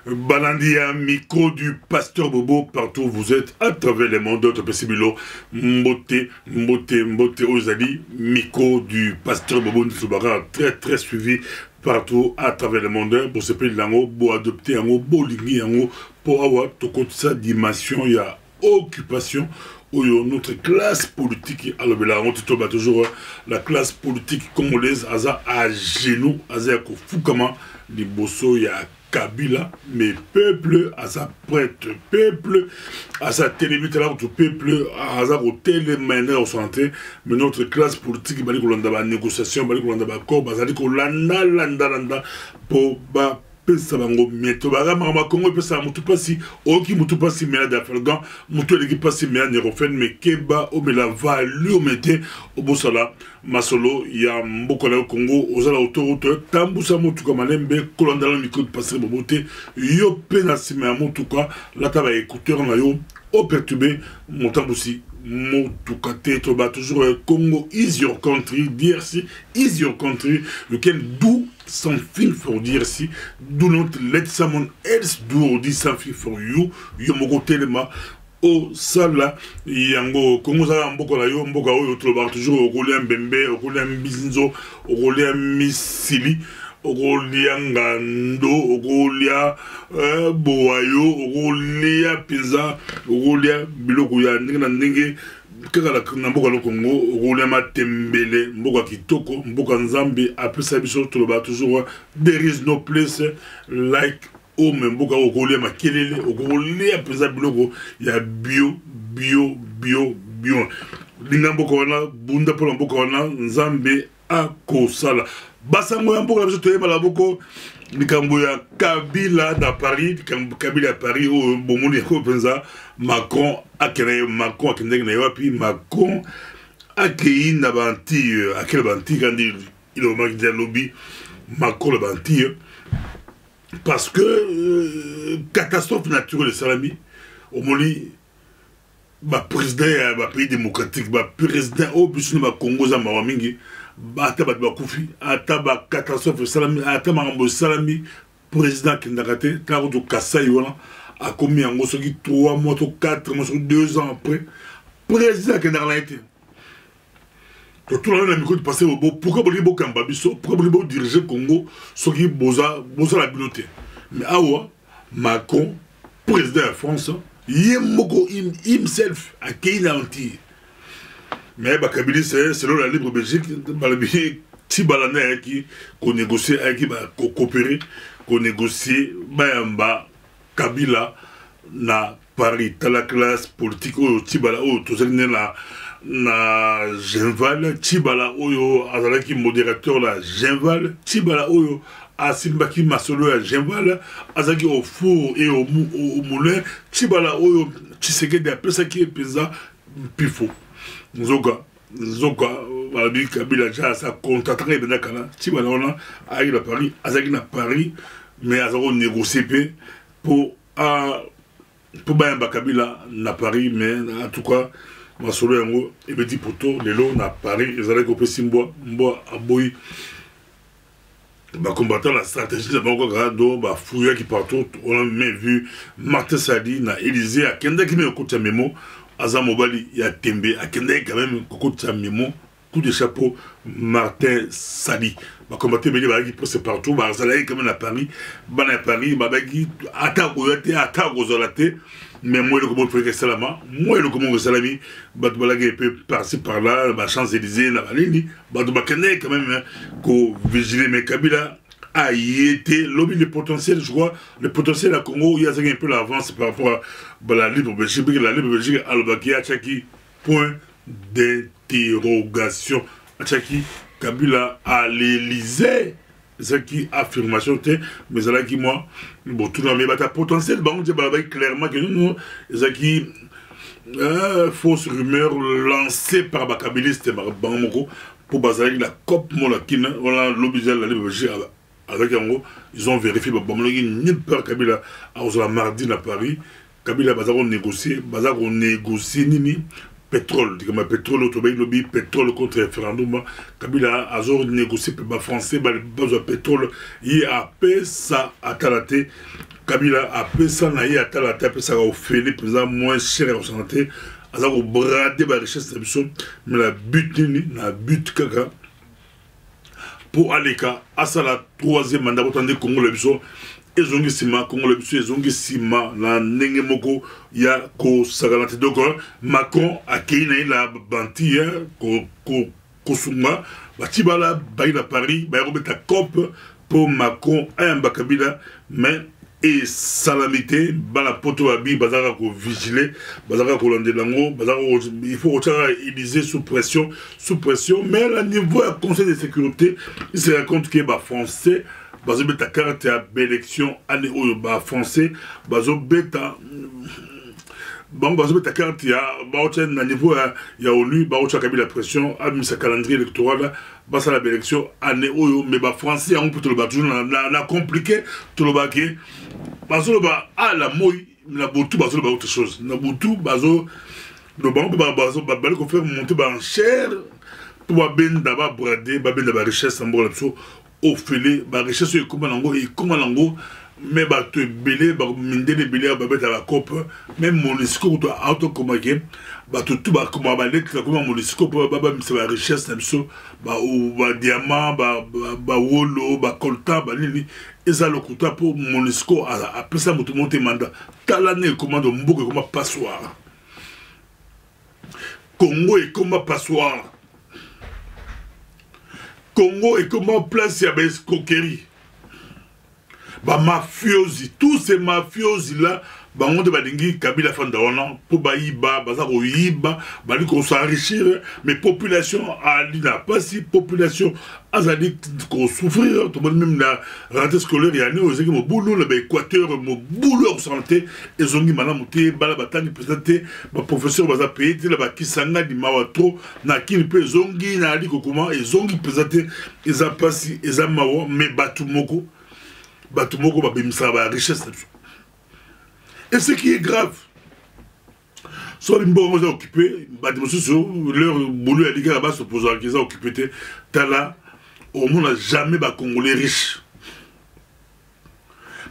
Balandia, micro du pasteur Bobo, partout où vous êtes, à travers les mondes d'autres Pessibilo, Mbote, Ozali, micro du pasteur Bobo Nsoubara, très suivi partout à travers le monde, pour se payer l'ango, pour adopter un pour lingui pour avoir tout sa dimension, il y a occupation. Notre classe politique, alors on toujours la classe politique congolaise, à genoux, à Fukama, les Bosso, il y a Kabila, mais peuple, à sa prêtre, peuple, à sa télévision, tout peuple, à sa télémaner au santé, mais notre classe politique, il y a une négociation, il y a un accord, il y a landa, pour pesa bango mieto baga mama Congo pesa mutu pasi oki mutu pasi mena d'African mutu eleki pasi mena nerofen me keba o me la valu o mete o bosala masolo ya mboko na Congo ozala autoroute tambusa mutu kama lembe kolondala micro de passer bobote yo pena sima mutu ka la taba écouteur na yo o perturbé motambusi mutuka te to ba toujours Congo is your country DRC is your country lequel d'où something for DRC do not let someone else do this something for you yo moko telema o sala yango Congo za mboko la yo mboka oyo to ba toujours okolia mbembe okolia mbizinzo okolia misili okolia ngando okolia boayo okolia pizza okolia biloko ya ndenge na ndenge kaka na mboka lo Congo okolia matembele mboka kitoko mboka nzambe apesa biso to ba toujours there is no place like o mboka okolia makelele okolia pizza biloko ya bio linga mboka wana bunda pola mboka wana nzambe akosala basango ya mboka biso toyeba la boko likambo ya Kabila da Paris Kabila à Paris o bomoni ko penza Macron akende na wapi Macron akei na banti akele banti kandi il au manque de lobby Macron le banti parce que catastrophe naturelle salami au moni ba président ba pays démocratique ba président au bisu na Congo za mawamingi ata ba kufi ata ba catastrophe salami ata mambo salami président kindakate taro to Kasai wana a commis en gros 3 mois 4 mois 2 ans après président kindakate to tout le monde a micro de passer au beau pourquoi bolibo kamba biso pourquoi bolibo diriger Congo soki boza la biloté mais awa Macron président de France yemoko himself a keina anti mais Bakabili c'est selon la libre Belgique balabi ti balana qui qu'on négocie avec qui va coopérer qu'on négocie bayamba Kabila na Paris ta la classe politique o tibala o to na Genval tibala oyo azalaki modérateur la Genval tibala oyo asimbaki masolo ya Genval azaki au four et au moulin tibala oyo Tshisekedi apesaki peza pifo Zoka, Babi Kabila déjà ça contracté ben kana tibala ona aïe la Paris azaki na Paris mais azako négocier pour bayamba Kabila na Paris mais en tout cas masolo yango et be dit poto lelo na Paris ezalaki ko pesi mbo aboyi ba combattant la stratégie de Bango Grado ba fouilla qui partout on a même vu Martin Sadi na Élysée à Kenda qui me côté memo Azamobali ya Tembe à Kenda quand même côté memo coup de chapeau Martin Sadi ba combattre beli ba qui passe partout ba zalaï quand même à Paris ba na Paris ba qui attaque ozolate mais moi le comment faire salama moi le comment salami ba balagé peut passer par là ba Champs-Élysées na balini ba do ba Kenda quand même ko vigiler mais Kabila a été lobby le potentiel je crois le potentiel à Congo il y a un peu l'avance par rapport à la libre Belgique Albaki à Tchaki point d'interrogation à Tchaki Kabila à l'Élysée c'est qui affirmation mais c'est là qui moi bon tout dans mes batailles potentiel bon on dit clairement que nous c'est qui fausse rumeur lancée par Bakabiliste Banmoko pour baser la COP Molakina on a l'obligé la libre Belgique avec Yango, ils ont vérifié nulle part Kabila a mardi à Paris. Kabila a négocié nini pétrole, pétrole autobay lobby pétrole contre référendum. Kabila a négocié par français besoin pétrole il a ça à talaté Kabila a ça na ya tala tape ça au félé pesant moins cher au santé à ça au brader ba richesse de mission mais la but ni na but kaka pour aleka à ça la troisième mandat pour tendre Congo le mission ezongi sima Congo le mission ezongi sima na ndenge moko ya ko sagalante donc Macron a kéina la banti ko sunga batibala baila Paris ba robeta cop pour Macron un Kabila mais et salamité bala poto abi bazaka ko vigiler bazaka ko landelango bazaka il faut retrouver Élysée sous pression mais à niveau du conseil de sécurité il se rend compte que ba français bazo beta carte à élection année oyo ba français bazo beta bon bazo beta carte ya ba ocha na niveau ya ONU ba ocha Kabila pression a mis sa calendrier électoral ba ça la élection année oyo mais ba français on peut le battre na compliqué tout le baquet bazo ba à la moi na botu bazo ba autre chose na botu bazo le banque bazo ba ko faire monter ba en cher pour ba ben d'aba brader ba ben d'aba richesse en bon au félé ba richesse et comment nango mais ba te belé ba minde de belé ba beta la cope même Monisco to auto commaqué ba tout ba comment ba lettre comment Monisco ba c'est la richesse namso ba ou ba diamant ba wolo ba coltan ba nini eza le couteau pour Monisco a pesa moto monter mandat talane commande mboka comme passoire Congo est comme passoire Congo est comme place ya escroquerie ba mafiosi tous ces mafiosi là ba onde ba dingi Kabila fandaona pour ba yiba ba za ko yiba ba li ko s'enrichir mais population ali na pas si population azali ko souffrir tout même la rentrée scolaire ya ne ozeki mo boulot le ba Équateur mo boulot santé ezongi mana muté bala batani présenté ba professeur ba za payer te la ba kisanga di mawatro na kini pe zongi na ali ko comment ezongi présenté eza pasi eza mawa mais batu moko Batumoko ba bimisa ba richesse. Et ce qui est grave, soit les mbongo sont occupés, leur boulot à l'égard là-bas s'opposant à qu'ils ont occupé, tala, au monde n'a jamais ba Congolais riches.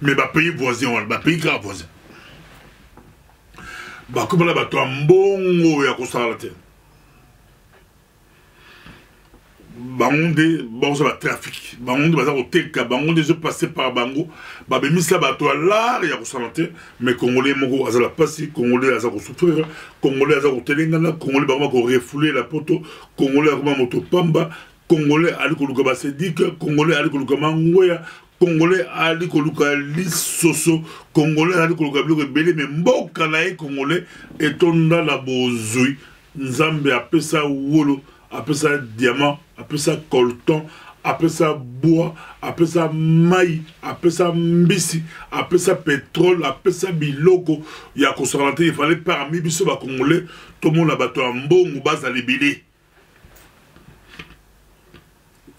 Mais ba pays voisin, ba pays grave voisin. Ba comme là, ba toi mbongo ya kosala la terre. Bangonde bon ça va trafic bangonde baza koteka bangonde je passer par bango ba bemisa bato là ya kosalante mais congolais moko azala pasi congolais aza ko souffrir congolais aza ko telengana congolais ba ko refouler la poto congolais akoma moto pamba congolais ali ko luka ba sédique congolais ali ko luka mangoya congolais ali ko luka lisoso congolais ali ko luka biloko belé mais mboka na congolais etonda la bozui nzambe apesa wolo après ça diamant, après ça coltan, après ça bois, après ça maï, après ça mbisi, après ça pétrole, après ça biloko. Il y a qu'on il fallait parmi biso ba congolais, tout le monde a battu en bon ou bas à l'ébélé.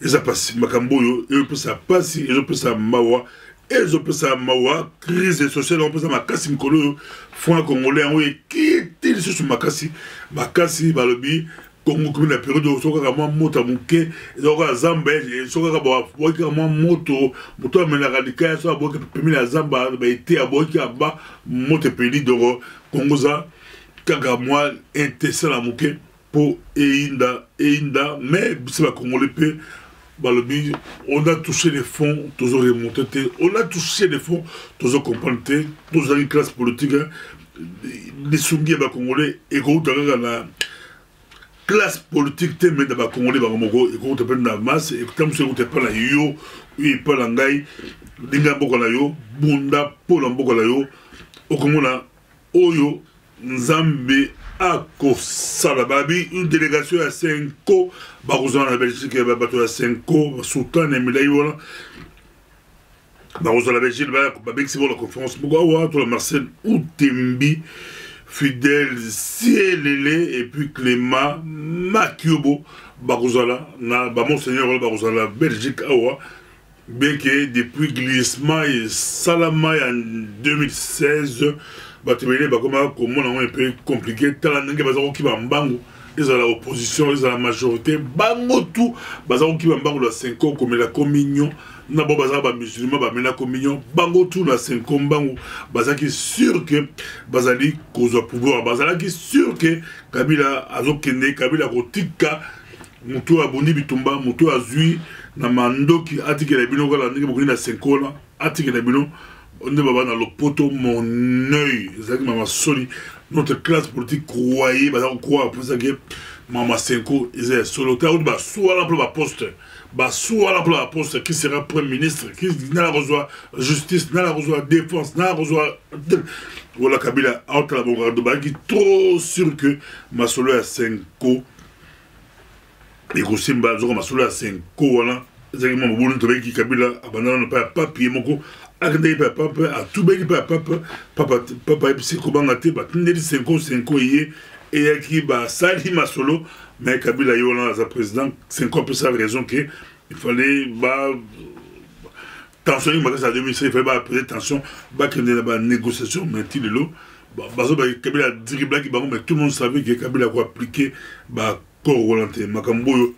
Et ça passe, makamboyo, et puis ça passe, et je peux ça mawa, et je peux ça mawa, crise sociale, on peut ça makasi mikolo, fond congolais, on est quitté sur makasi, balobi. Congo comme la période où soka kama moto muke soka zamba soka kama boki kama moto amena radika soka boki pemi la zamba ba été aboki aba moto peli doro Congo za kaka moi intéressant la muke pour einda mais c'est pas congolais pe balobi on a touché les fonds toujours remonté on a touché les fonds toujours comprendre toujours une classe politique les sungi ba congolais et ko utaka na classe politique te mais d'abord congolais ba moko et ko te na masse et comme se te pas la yo oui pas la ngai dinga boko la yo bunda polo boko la yo okomona oyo nzambe ako sala babi une délégation à 5 ba kozana la Belgique ba bato à 5 sultan et milay wala ba kozana la Belgique ba bexi la conférence boko wa to Marcel Outembi Fidèle Cielele et puis Clément Makiobo Barozala na ba monseigneur Barozala Belgique awa bien que depuis glissement et Salama en 2016 batumele ba comment on un peu compliqué tala ndenge bazako ki ba mbangu ils ont l'opposition, ils ont la majorité, bango tout, bazaro qui bambango la 5 ans comme la communion, nabo bazaro ba musulman ba mena communion, bango tout la 5 ans bango, bazaki qui sûr que bazali cause pouvoir, bazala qui sûr que Kabila azokende, Kabila kotika, mutu abondi bitumba, mutu azui na mandoki atike la bino kala ndenge bokoni na 5 ans, atike la bino on ne va pas dans le poteau, mon œil, c'est que soli. Notre classe politique croyait, on croit pour ça que Mama Senko, ils est solitaire, ou soit là pour la poste, soit là pour la poste, qui sera Premier ministre, qui n'a la reçoit justice, n'a la reçoit défense, n'a la reçoit. Voilà, Kabila, entre la bonne qui est trop sûr que ma solo à Senko, et aussi ma solo à Senko, voilà, c'est que mon bon travail qui Kabila, abandonne pas papier, mon coup. Akende papa a tout bien papa c'est comment ngate ba tindeli 5 ans yé et qui ba sali masolo mais Kabila yona za président 5 ans peu ça raison que il fallait ba tension il m'a ça 2006 il fallait ba poser tension ba que la négociation mais il lo ba Kabila dribble qui ba mais tout le monde savait que Kabila quoi appliquer ba corps volonté makambo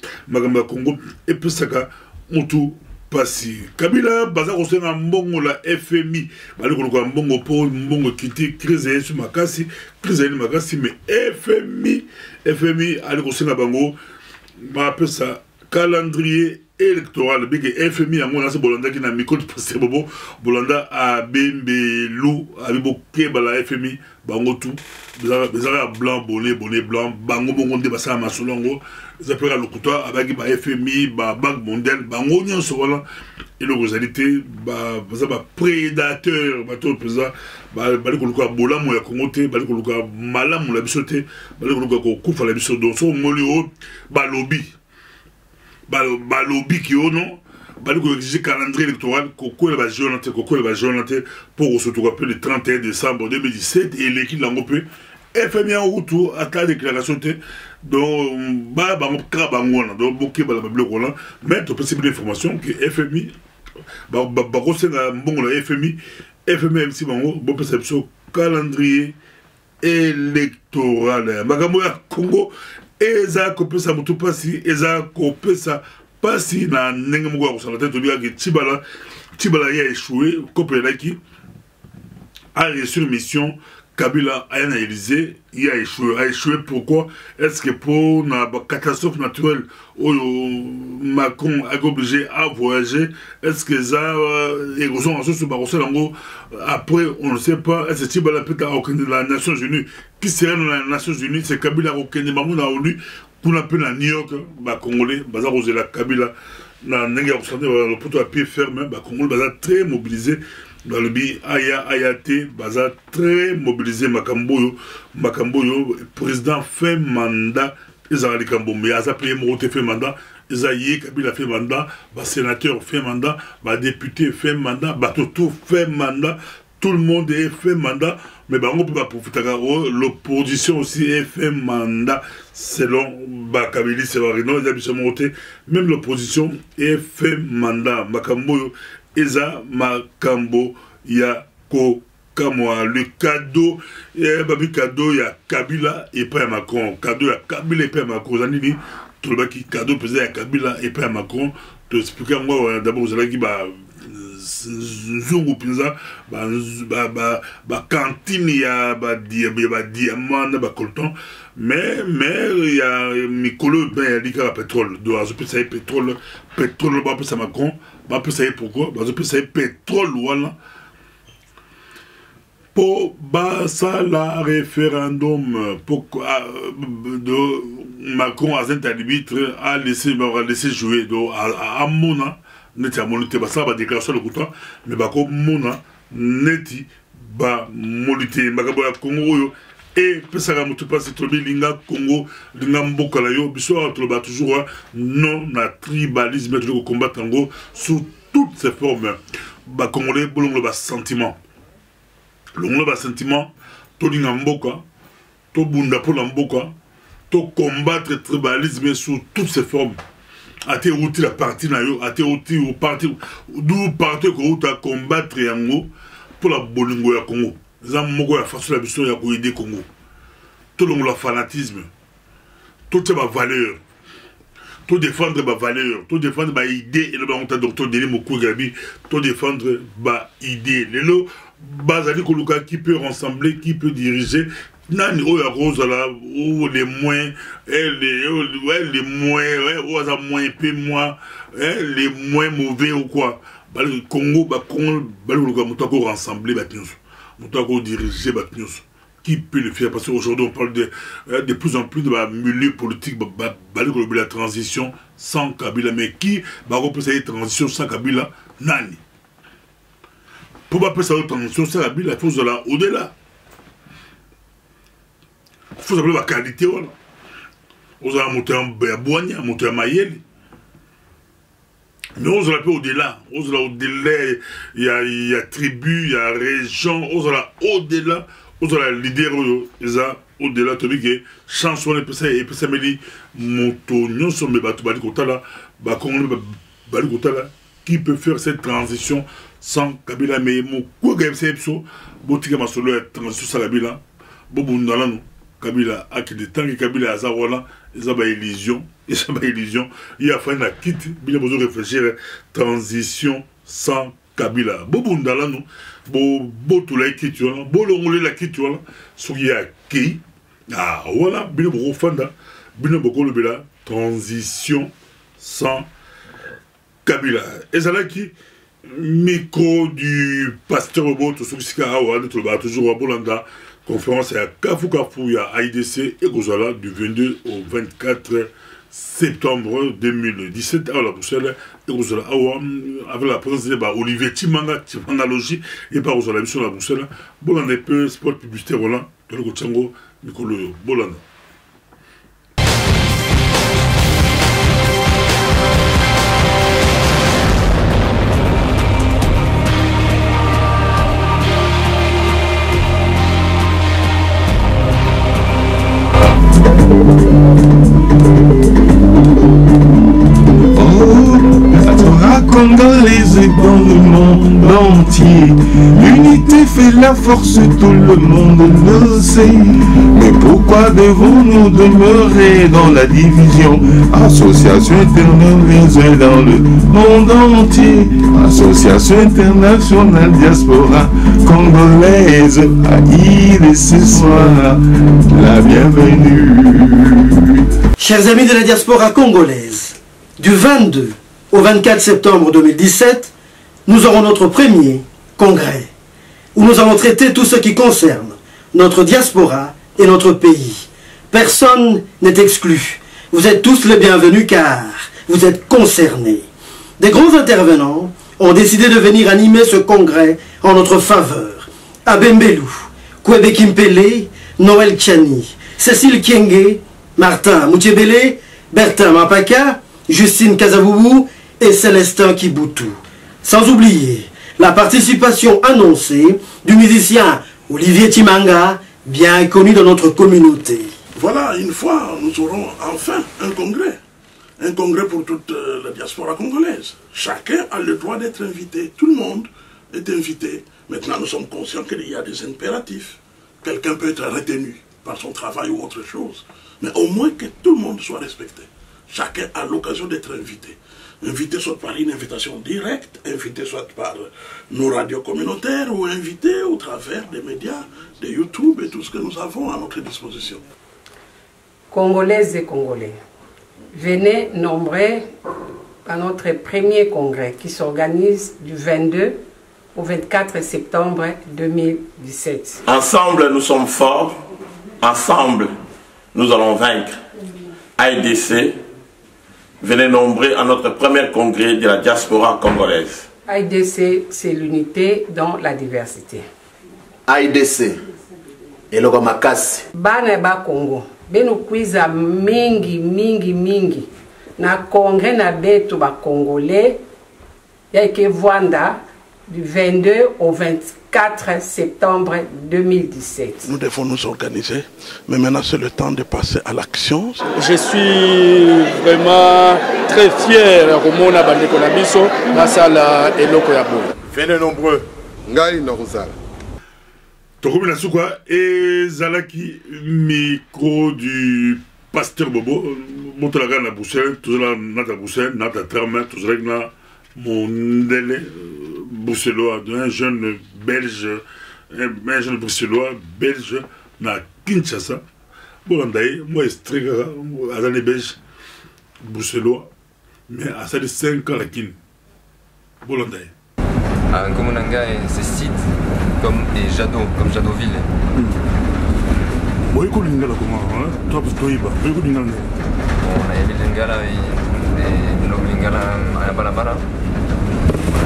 Congo et puis ça ka mutu Pasi Kabila baza kosenga mbongo la FMI bali koluka mbongo po mbongo kiti crise sur makasi crise ni makasi mais FMI ali kosenga bango ba pesa calendrier électoral bige FMI yango na se bolanda ki na mikolo passe bobo bolanda a bembelu abibo ke bala FMI bango tout bezara blanc bonnet blanc bango bongo nde basa masolongo zapera lokuta abaki ba FMI ba banque mondiale bango nyonso wala et le réalité ba prédateur bato pesa bali koluka bolamo ya Congo te bali koluka malamu la bisote bali koluka ko kufa la biso donc so molio ba lobby qui non bali ko exiger calendrier électoral koko ba journée pour se trouver le 31 décembre 2017 et l'équipe l'angopé FMI en retour à ta déclaration donc donc beaucoup mais tu peux cibler l'information que FMI FMI MC bon perception calendrier électoral magambo ya Congo eza kopesa mutu pasi eza kopesa pasi na ndenge moko ya kosala te tobi yaki Tibala ya échoué Kopelaki a reçu une mission Kabila a analysé, il a échoué pourquoi? Est-ce que pour une catastrophe naturelle où Macron a obligé à voyager, est-ce que ça après on ne sait pas, est-ce que Tibala peut être la Nations Unies qui serait dans les Nations Unies, c'est Kabila qui Mamouna ONU qu'on appelle à New York, Congolais, Bazar la Kabila, le poteau à pied ferme, Congolais, Bazar très mobilisé. Dans le bi Ayate baza très mobilisé Makamboyo président fait mandat ils ont les Kambo mais asa payé Morote fait mandat ils a yé Kabila fait mandat sénateur fait mandat député fait mandat Toto fait mandat tout le monde est fait mandat mais on peut pas profiter l'opposition aussi est fait mandat selon Kabila c'est vrai non ils ont Morote même l'opposition est fait mandat Makamboyo Eza Makambo ya ko kamwa le cadeau babi cadeau ya Kabila et pas Macron cadeau ya Kabila et pas Macron zanini tout le baki cadeau pesé ya Kabila et pas Macron te expliquer moi d'abord vous allez qui zungu pinza cantine ya diamant colton mais il y a mikolo ben il y a du pétrole donc je peux ça pétrole ba peut ça Macron ba peut ça pourquoi ba je peux ça pétrole voilà pour ça la référendum pour de Macron à cet arbitre a laissé jouer donc à Mona neti amolite basala ba déclaration de coutant mais bako mona neti ba molite makambo ya Congo oyo et pesaka mutu pasi tobi linga Congo linga mboka la yo biso toba toujours non na tribalisme toujours combattre ngo sous toutes ses formes ba congolais bolongo ba sentiment longo ba sentiment to linga mboka to bunda pour la mboka to combattre tribalisme sous toutes ses formes a été outil la partie na yo a été outil au parti d'où parti que tu as combattre yango pour la bolingo ya Congo za moko ya façon la biso ya ko aider Congo tout le fanatisme tout ma valeur. Tout défendre ma valeur, tout défendre ma idée, et le on t'a docteur Denis Moukougabi, tout défendre ma idée. Les lots, Bazali Koluka qui peut rassembler, qui peut diriger, Nani Oya Rose là, ou les moins, les moins peu moins, les moins mauvais ou quoi. Le Congo, Moutako rassembler, Moutako diriger, qui peut le faire? Parce qu'aujourd'hui, on parle de plus en plus de milieu politique, la transition sans Kabila. Mais qui va repousser la transition sans Kabila? Nani. Pour pas passer la transition sans Kabila, il faut aller au-delà. Il faut savoir la qualité. On va monter en Boigny, monter en Mayel. Mais on va au-delà. On va au-delà. Il y a tribu, il y a région. On va au-delà. Aux leader au-delà de que chanson et puis ça me dit montonnion sur mes bateaux qui peut faire cette transition sans Kabila mais mon quoi que c'est ça botika ma solo la transition sans Kabila bobundala no Kabila a que de temps que Kabila azawala ils ont illusion il y a fait la quitte bien besoin réfléchir transition sans Kabila bobundala no bo to la quitte bo longole la quitte so ya ki ah voilà bien beaucoup fanda bien beaucoup le bela transition sans Kabila et ça là qui micro du pasteur Oboto Soukisika Awa toujours à Bolanda conférence à Kafukafu à IDC et Gozala du 22 au 24 septembre 2017 à la Bruxelles et Gozala Awa avec la présence de Olivier Timanga Logie et par Gozala mission à la Bruxelles Bolanda peu sport publicité voilà dans le Gochango Mikolo Bolanda. Congolaise dans le monde entier. L'unité fait la force, tout le monde le sait. Mais pourquoi devons-nous demeurer dans la division? Association internationale dans le monde entier. Association internationale diaspora congolaise. À ce soir, la bienvenue. Chers amis de la diaspora congolaise, du 22 au 24 septembre 2017, nous aurons notre premier congrès, où nous allons traiter tout ce qui concerne notre diaspora et notre pays. Personne n'est exclu. Vous êtes tous les bienvenus car vous êtes concernés. Des grands intervenants ont décidé de venir animer ce congrès en notre faveur. Abembelou, Kwebe Kimpele, Noël Tchani, Cécile Kienge, Martin Moutiébélé, Bertin Mapaka, Justine Kazaboubou et Célestin Kiboutou. Sans oublier la participation annoncée du musicien Olivier Timanga, bien connu dans notre communauté. Voilà, une fois, nous aurons enfin un congrès. Un congrès pour toute la diaspora congolaise. Chacun a le droit d'être invité. Tout le monde est invité. Maintenant, nous sommes conscients qu'il y a des impératifs. Quelqu'un peut être retenu par son travail ou autre chose. Mais au moins que tout le monde soit respecté. Chacun a l'occasion d'être invité. Invité soit par une invitation directe, invité soit par nos radios communautaires ou invité au travers des médias, de YouTube et tout ce que nous avons à notre disposition. Congolaises et Congolais, venez nombreux à notre premier congrès qui s'organise du 22 au 24 septembre 2017. Ensemble, nous sommes forts. Ensemble, nous allons vaincre. AIDC, venez nombreux à notre premier congrès de la diaspora congolaise. AIDC, c'est l'unité dans la diversité. AIDC, Eloko Makasi. Bana ba Congo, beno kwiza mingi. Na congrès na beto ba Congolais, yake Vwanda, du 22 au 24 septembre 2017. Nous devons nous organiser, mais maintenant c'est le temps de passer à l'action. Je suis vraiment très fier Romona Bandeko na biso na sala eloko ya boye. Venez nombreux. Ngai na Rosala. Tokobi na suka ezalaki micro du pasteur bobo motolaka na Bruxelles tozala nata Bruxelles nata terme tozalaki na mondele bruxellois un jeune belge un jeune bruxellois belge na Kinshasa bolanda ye moi extrait kaka azali belge bruxellois mais asali 5 ans lakini bolanda ye comme Nangai c'est site comme et Jadot comme Jadoville. Boy ko lingala comment hein toi toiba boy ko lingala on a aimé lingala et no lingala à Balabala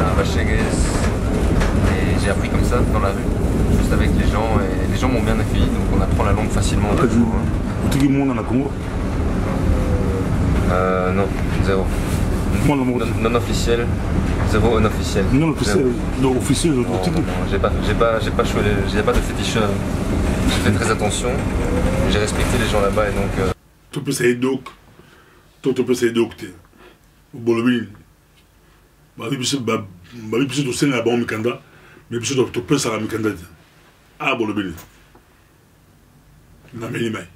à Vachegues et j'ai appris comme ça dans la rue juste avec les gens et les gens m'ont bien accueilli donc on apprend la langue facilement. Tu dis mon na Congo non zéro non officiel. Zéro unofficiel. Non officiel, non officiel. Non, j'ai pas de féticheur. J'ai fait très attention. J'ai respecté les gens là-bas et donc. Tu peux essayer donc. Tu peux essayer donc. Bolobin. Babi biso to senga ba mikanda, mais biso to pesa la mikanda. Ah bolobin. Na meni mai.